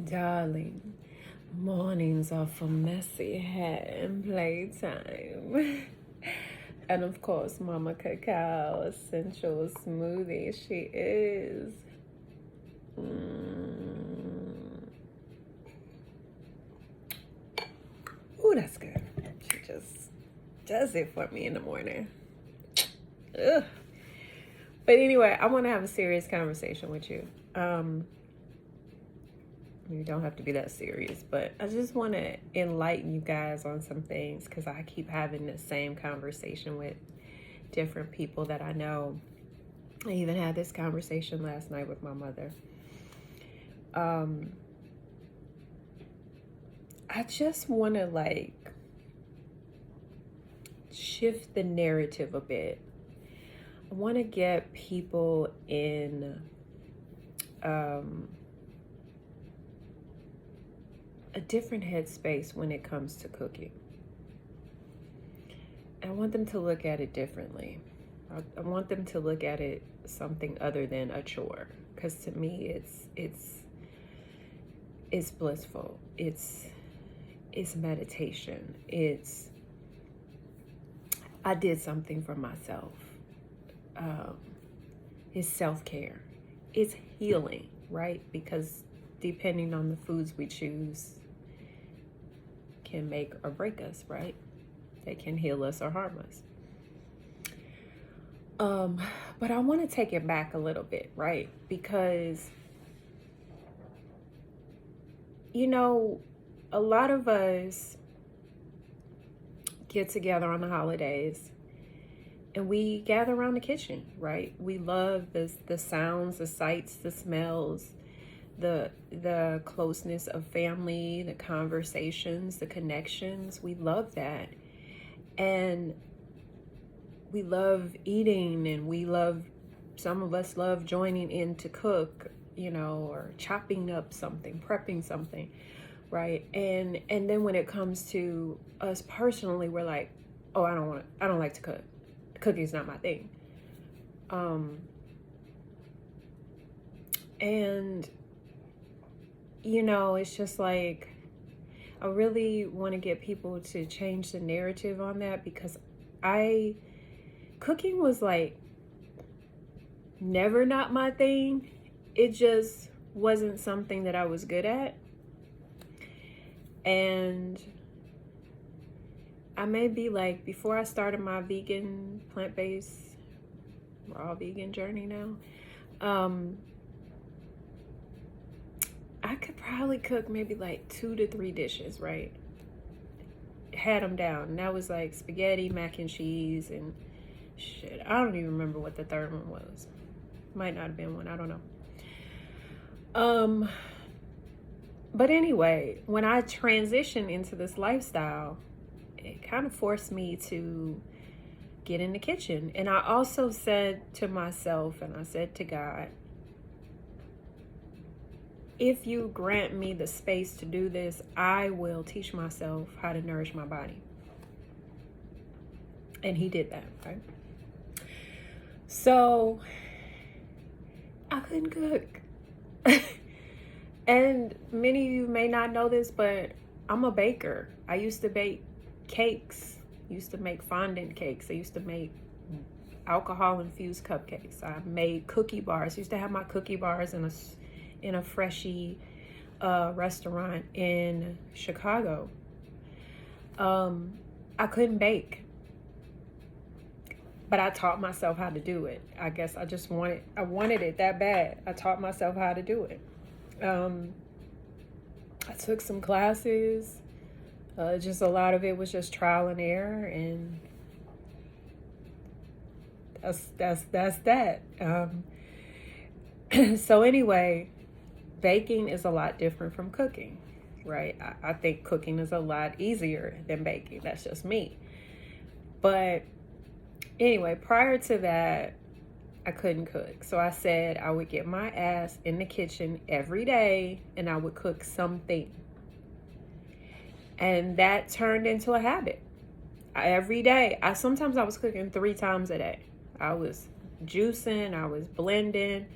Darling, mornings are for messy hair and playtime. And of course, Mama Cacao Essential Smoothie. She is. Ooh, that's good. She just does it for me in the morning. Ugh. But anyway, I want to have a serious conversation with you. You don't have to be that serious, but I just want to enlighten you guys on some things because I keep having the same conversation with different people that I know. I even had this conversation last night with my mother. I just want to shift the narrative a bit. I want to get people in a different headspace when it comes to cooking. I want them to look at it differently. I want them to look at it something other than a chore, because to me it's blissful. It's meditation. I did something for myself. It's self-care. It's healing, right? Because depending on the foods we choose can make or break us, right? They can heal us or harm us. But I want to take it back a little bit, right? Because, a lot of us get together on the holidays and we gather around the kitchen, right? We love the sounds, the sights, the smells, the closeness of family, the conversations, the connections. We love that. And we love eating, and some of us love joining in to cook, or chopping up something, prepping something, right? And then when it comes to us personally, we're like, oh, I don't like to cook. Cooking's not my thing. And it's just like, I really want to get people to change the narrative on that, because cooking was like never not my thing. It just wasn't something that I was good at. And I may be like, before I started my vegan, plant-based, raw vegan journey now, I could probably cook maybe like 2 to 3 dishes, right? Had them down. And that was like spaghetti, mac and cheese, and shit. I don't even remember what the third one was. Might not have been one. I don't know. But anyway, when I transitioned into this lifestyle, it kind of forced me to get in the kitchen. And I also said to myself, and I said to God, if you grant me the space to do this, I will teach myself how to nourish my body. And he did that, right? So I couldn't cook. And many of you may not know this, but I'm a baker. I used to bake cakes. I used to make fondant cakes. I used to make alcohol-infused cupcakes. I made cookie bars. I used to have my cookie bars in a Freshie restaurant in Chicago. I couldn't bake, but I taught myself how to do it. I guess I wanted it that bad. I taught myself how to do it. I took some classes. Just a lot of it was just trial and error, and that's that. So anyway, baking is a lot different from cooking, right? I think cooking is a lot easier than baking. That's just me. But anyway, prior to that, I couldn't cook. So I said I would get my ass in the kitchen every day and I would cook something. And that turned into a habit. Every day. Sometimes I was cooking 3 times a day. I was juicing, I was blending,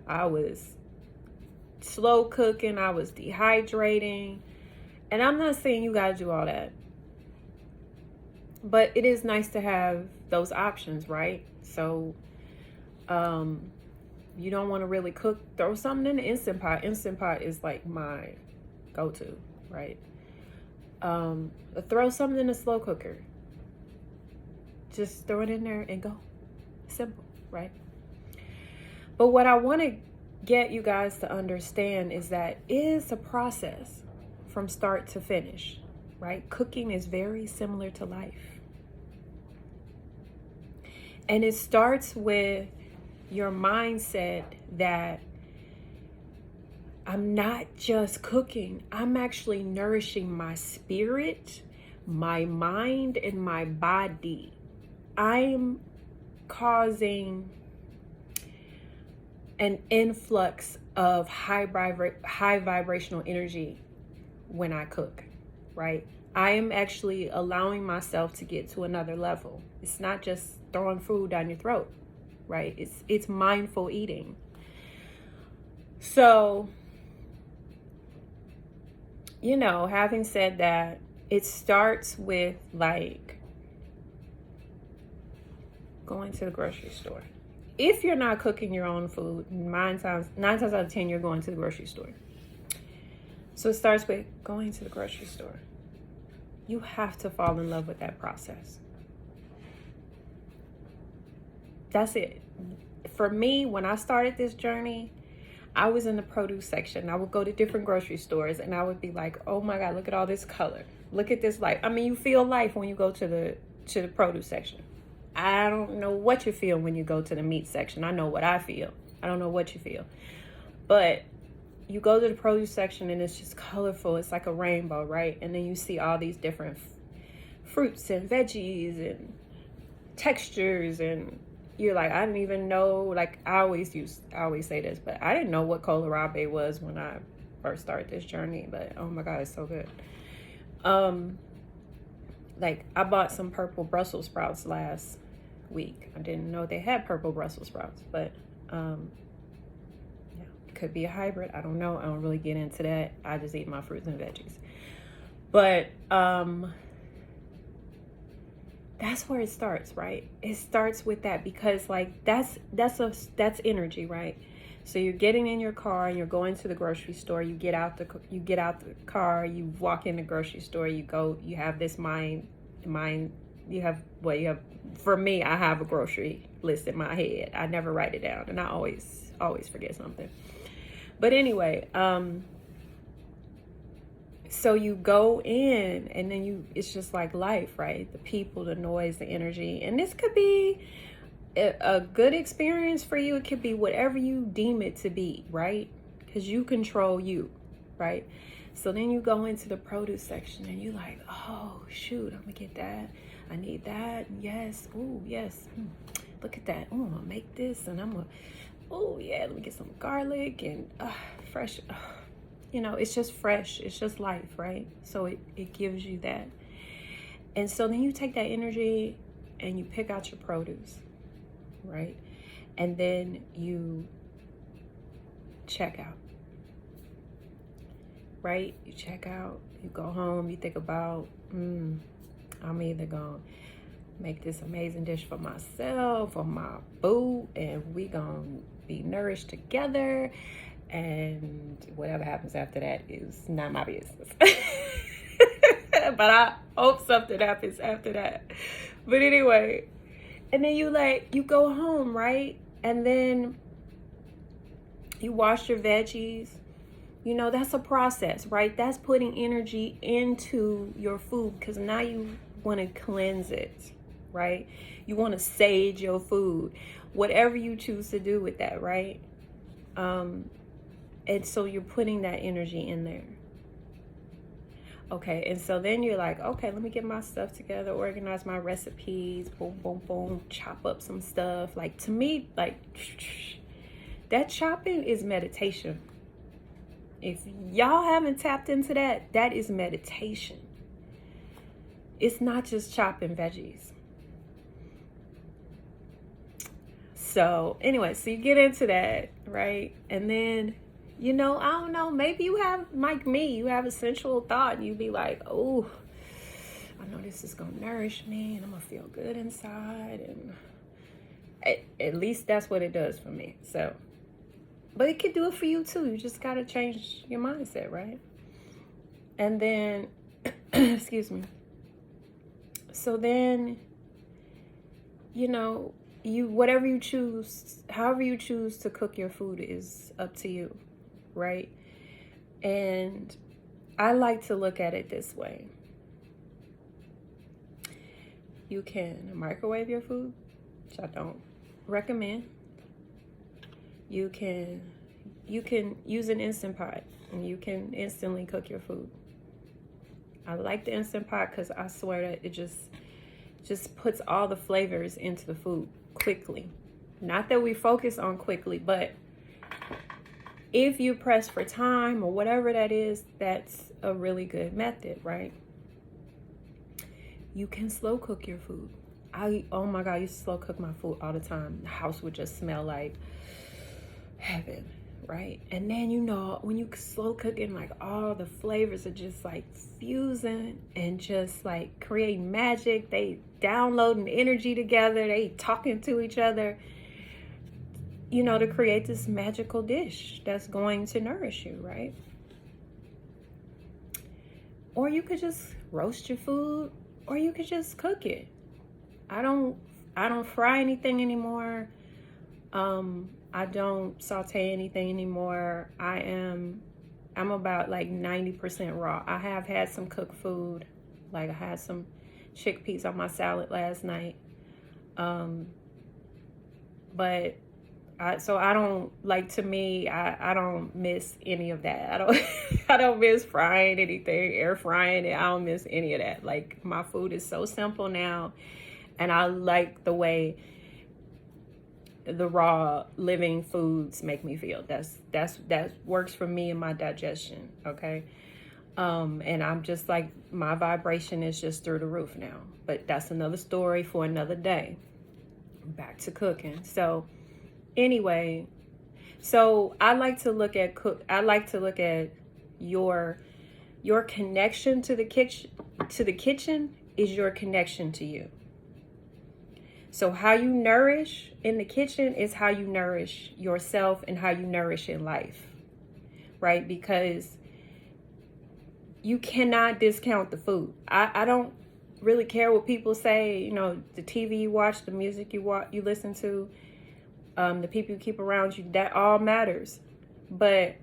I was slow cooking, I was dehydrating. And I'm not saying you gotta do all that, but it is nice to have those options, right? So you don't want to really cook, throw something in the Instant Pot. Instant Pot is like my go-to, right? Throw something in a slow cooker. Just throw it in there and go. Simple, right? But what I want to get you guys to understand is that it is a process from start to finish, right? Cooking is very similar to life. And it starts with your mindset that I'm not just cooking, I'm actually nourishing my spirit, my mind, and my body. I'm causing an influx of high vibrational energy when I cook, right? I am actually allowing myself to get to another level. It's not just throwing food down your throat, right? It's mindful eating. So, you know, having said that, it starts with like going to the grocery store. If you're not cooking your own food, 9 times out of 10, you're going to the grocery store. So it starts with going to the grocery store. You have to fall in love with that process. That's it. For me, when I started this journey, I was in the produce section. I would go to different grocery stores and I would be like, oh my God, look at all this color. Look at this life. I mean, you feel life when you go to the produce section. I don't know what you feel when you go to the meat section. I know what I feel. I don't know what you feel. But you go to the produce section and it's just colorful. It's like a rainbow, right? And then you see all these different fruits and veggies and textures, and you're like, I didn't even know, like I always say this, but I didn't know what kohlrabi was when I first started this journey, but oh my God, it's so good. Like I bought some purple Brussels sprouts last week. I didn't know they had purple Brussels sprouts, but yeah, it could be a hybrid. I don't know. I don't really get into that. I just eat my fruits and veggies. But that's where it starts, right? It starts with that, because like that's energy, right? So you're getting in your car and you're going to the grocery store. You get out the car. You walk in the grocery store. You go. You have this mind. You have. For me, I have a grocery list in my head. I never write it down, and I always forget something. But anyway, so you go in, and then it's just like life, right? The people, the noise, the energy, and this could be a good experience for you. It could be whatever you deem it to be, right? Because you control you, right? So then you go into the produce section and you're like, oh shoot, I'm gonna get that. I need that. Yes. Oh yes. Look at that. Oh, I'm gonna make this, and I'm gonna. Oh yeah, let me get some garlic and fresh. You know, it's just fresh. It's just life, right? So it gives you that. And so then you take that energy and you pick out your produce, right? And then you check out, right? You check out, you go home, you think about, I'm either gonna make this amazing dish for myself or my boo, and we gonna be nourished together, and whatever happens after that is not my business. But I hope something happens after that. But anyway, and then you go home, right? And then you wash your veggies. You know, that's a process, right? That's putting energy into your food, because now you want to cleanse it, right? You want to sage your food, whatever you choose to do with that, right? And so you're putting that energy in there. Okay, and so then you're like, okay, let me get my stuff together, organize my recipes, boom, boom, boom, chop up some stuff. Like, to me, like, that chopping is meditation. If y'all haven't tapped into that, that is meditation. It's not just chopping veggies. So anyway, so you get into that, right? And then I don't know, maybe you have, like me, you have a sensual thought and you be like, oh, I know this is gonna nourish me and I'm gonna feel good inside, and at least that's what it does for me. So, but it could do it for you too. You just gotta change your mindset, right? And then excuse me. So then, you, whatever you choose, however you choose to cook your food is up to you, right? And I like to look at it this way. You can microwave your food, which I don't recommend. You can use an Instant Pot and you can instantly cook your food. I like the Instant Pot because I swear that it just puts all the flavors into the food quickly. Not that we focus on quickly, but if you press for time or whatever that is, that's a really good method, right? You can slow cook your food. Oh my God, I used to slow cook my food all the time. The house would just smell like heaven, right? And then, when you slow cooking, like all the flavors are just like fusing and just like creating magic. They downloading energy together. They talking to each other, to create this magical dish that's going to nourish you, right? Or you could just roast your food, or you could just cook it. I don't fry anything anymore. I don't saute anything anymore. I'm about like 90% raw. I have had some cooked food. Like I had some chickpeas on my salad last night. But I don't, like, to me, I don't miss any of that. I don't miss frying anything, air frying it. I don't miss any of that. Like, my food is so simple now, and I like the way the raw living foods make me feel. That works for me and my digestion, okay? And I'm just like, my vibration is just through the roof now. But that's another story for another day. Back to cooking. So anyway, so I like to look at your connection to the kitchen is your connection to you. So how you nourish in the kitchen is how you nourish yourself and how you nourish in life, right? Because you cannot discount the food. I don't really care what people say, the TV you watch, the music you listen to, the people you keep around you, that all matters. But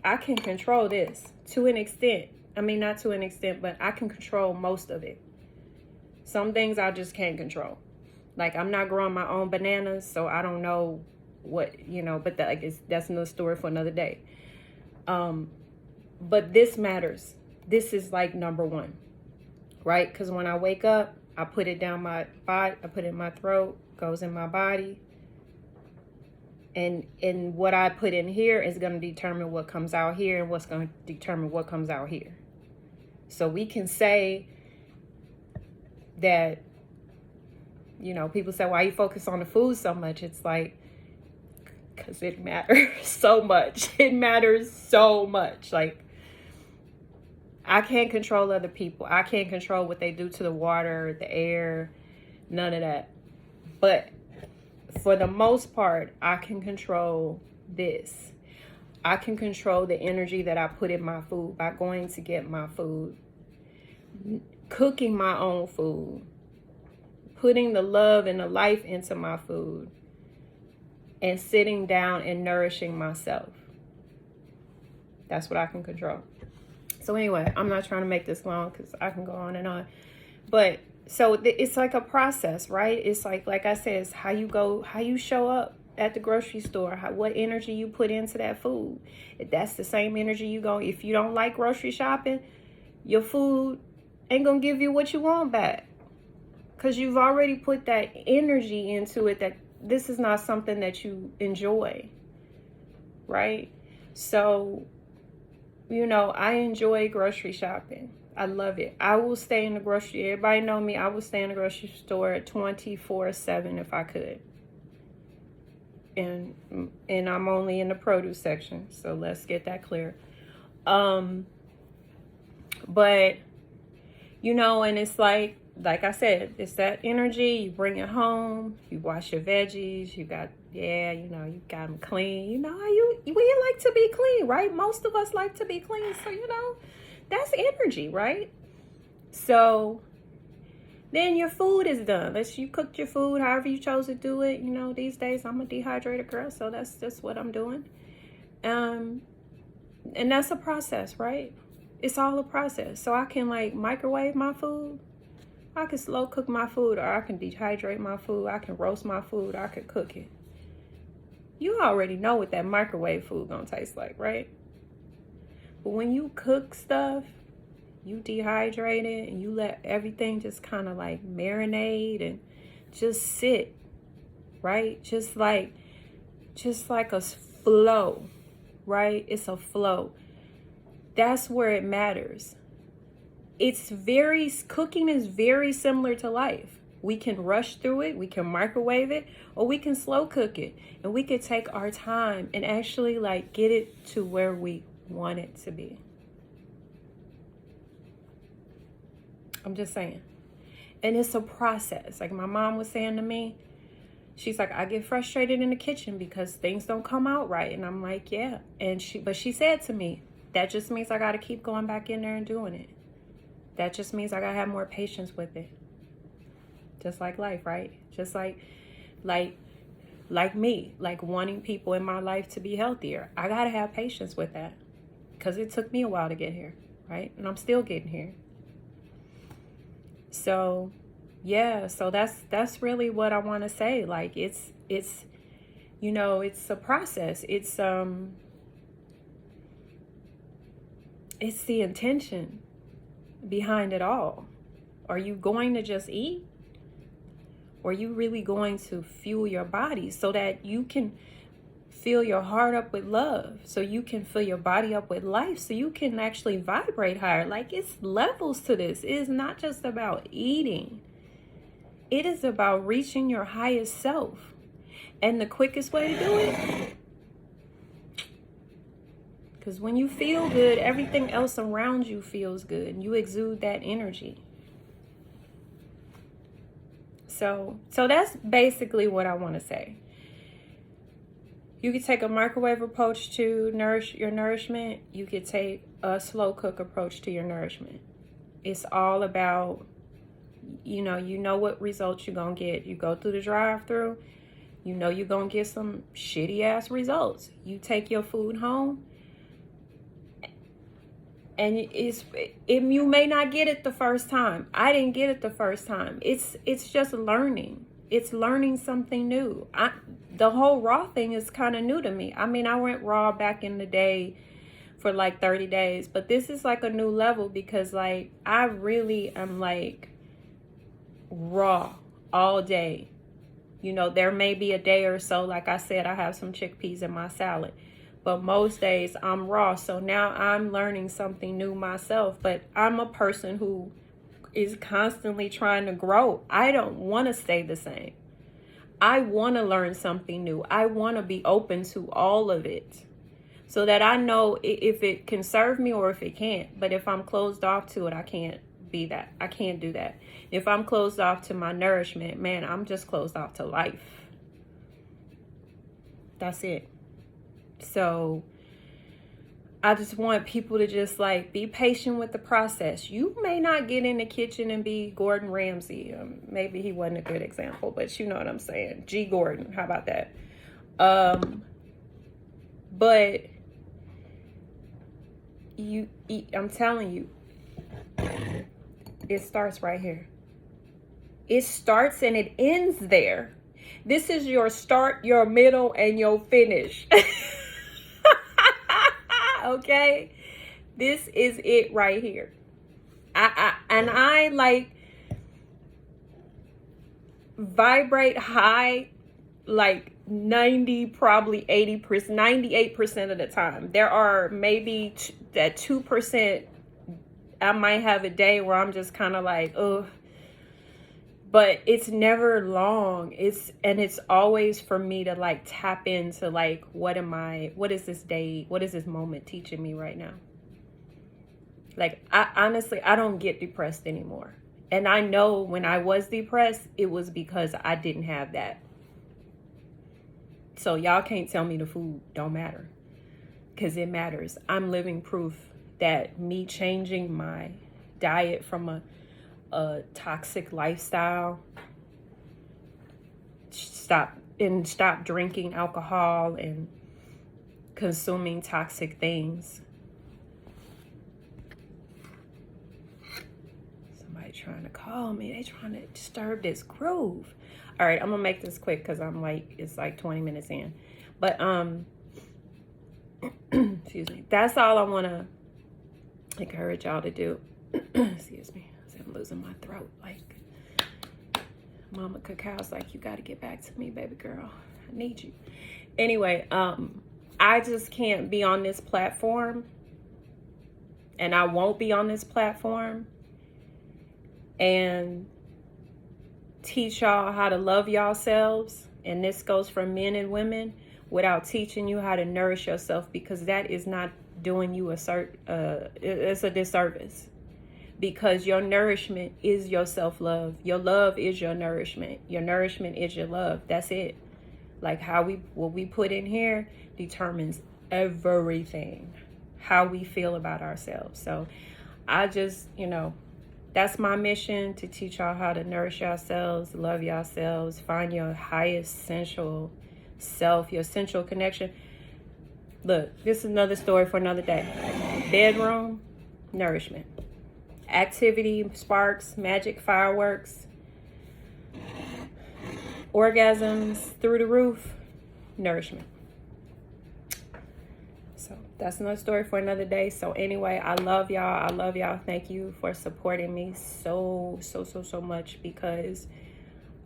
I can control this to an extent. I mean, not to an extent, but I can control most of it. Some things I just can't control. Like, I'm not growing my own bananas, so I don't know what, but that's another story for another day. But this matters. This is like number one, right? Because when I wake up, I put it down my body, I put it in my throat, goes in my body. And what I put in here is going to determine what comes out here, and what's going to determine what comes out here. So we can say that, people say, why you focus on the food so much? It's like, because it matters so much. It matters so much. Like, I can't control other people. I can't control what they do to the water, the air, none of that. But for the most part, I can control this. I can control the energy that I put in my food by going to get my food, cooking my own food, putting the love and the life into my food, and sitting down and nourishing myself. That's what I can control. So anyway, I'm not trying to make this long because I can go on and on. But so it's like a process, right? It's like I said, it's how you show up at the grocery store, what energy you put into that food. If that's the same energy if you don't like grocery shopping, your food ain't gonna give you what you want back, because you've already put that energy into it, that this is not something that you enjoy, right? So, I enjoy grocery shopping. I love it. I will stay in the grocery. Everybody know me. I will stay in the grocery store 24/7 if I could. and I'm only in the produce section, so let's get that clear. But and it's like I said, it's that energy. You bring it home, you wash your veggies, you got you got them clean. We like to be clean, right? Most of us like to be clean, so that's energy, right? So then your food is done. You cooked your food however you chose to do it. These days I'm a dehydrated girl, so that's just what I'm doing. And that's a process, right? It's all a process. So I can microwave my food. I can slow cook my food, or I can dehydrate my food. I can roast my food. I can cook it. You already know what that microwave food gonna taste like, right? But when you cook stuff, you dehydrate it and you let everything just kind of marinate and just sit, right? Just like a flow, right? It's a flow. That's where it matters. Cooking is very similar to life. We can rush through it, we can microwave it, or we can slow cook it. And we can take our time and actually get it to where we want it to be. I'm just saying. And it's a process. Like my mom was saying to me, she's like, I get frustrated in the kitchen because things don't come out right. And I'm like, yeah. But she said to me, that just means I got to keep going back in there and doing it. That just means I got to have more patience with it. Just like life, right? Just like me, wanting people in my life to be healthier. I got to have patience with that because it took me a while to get here, right? And I'm still getting here. So, yeah, so that's really what I want to say. It's a process. It's the intention behind it all. Are you going to just eat? Or are you really going to fuel your body so that you can fill your heart up with love, so you can fill your body up with life, so you can actually vibrate higher? It's levels to this. It is not just about eating. It is about reaching your highest self. And the quickest way to do it, because when you feel good, everything else around you feels good, and you exude that energy. So that's basically what I want to say. You could take a microwave approach to your nourishment. You could take a slow cook approach to your nourishment. It's all about, you know what results you're going to get. You go through the drive-thru, you're going to get some shitty-ass results. You take your food home, and you may not get it the first time. I didn't get it the first time. It's just learning. It's learning something new. The whole raw thing is kind of new to me. I mean, I went raw back in the day for 30 days, but this is a new level because I really am raw all day. There may be a day or so, like I said, I have some chickpeas in my salad, but most days I'm raw. So now I'm learning something new myself, but I'm a person who is constantly trying to grow. I don't want to stay the same. I want to learn something new. I want to be open to all of it so that I know if it can serve me or if it can't. But if I'm closed off to it, I can't be that. I can't do that. If I'm closed off to my nourishment, man, I'm just closed off to life. That's it. So I just want people to just be patient with the process. You may not get in the kitchen and be Gordon Ramsay. Maybe he wasn't a good example, but you know what I'm saying. G. Gordon, how about that? But I'm telling you, it starts right here. It starts and it ends there. This is your start, your middle, and your finish. Okay, this is it right here. I vibrate high 90, probably 80%, 98% of the time. There are maybe that 2%. I might have a day where I'm just kind of but it's never long. It's always for me to like tap into like, what is this day, what is this moment teaching me right now? Like, I honestly, I don't get depressed anymore. And I know when I was depressed, it was because I didn't have that. So y'all can't tell me the food don't matter, because it matters. I'm living proof that me changing my diet from a toxic lifestyle, stop drinking alcohol and consuming toxic things. Somebody trying to call me. They trying to disturb this groove. All right, I'm gonna make this quick because it's like 20 minutes in. But excuse me. That's all I want to encourage y'all to do. Excuse me. I'm losing my throat. Like, Mama Cacao's like, you got to get back to me, baby girl. I need you. Anyway, I just can't be on this platform, and I won't be on this platform and teach y'all how to love yourselves, and this goes for men and women, without teaching you how to nourish yourself, because that is not doing you it's a disservice. Because your nourishment is your self-love. Your love is your nourishment. Your nourishment is your love. That's it. Like, what we put in here determines everything. How we feel about ourselves. So I just, that's my mission, to teach y'all how to nourish yourselves, love yourselves, find your highest sensual self, your sensual connection. Look, this is another story for another day. Bedroom, nourishment. Activity, sparks, magic, fireworks, orgasms through the roof, nourishment. So that's another story for another day. So anyway, I love y'all. I love y'all. Thank you for supporting me so much, because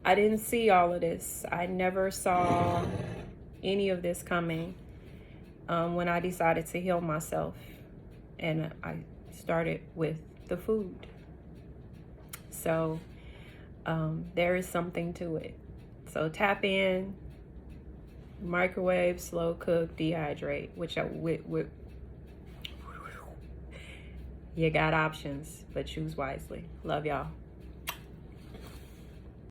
I didn't see all of this. I never saw any of this coming when I decided to heal myself. And I started with the food. So there is something to it. So tap in, microwave, slow cook, dehydrate, you got options, but choose wisely. Love y'all.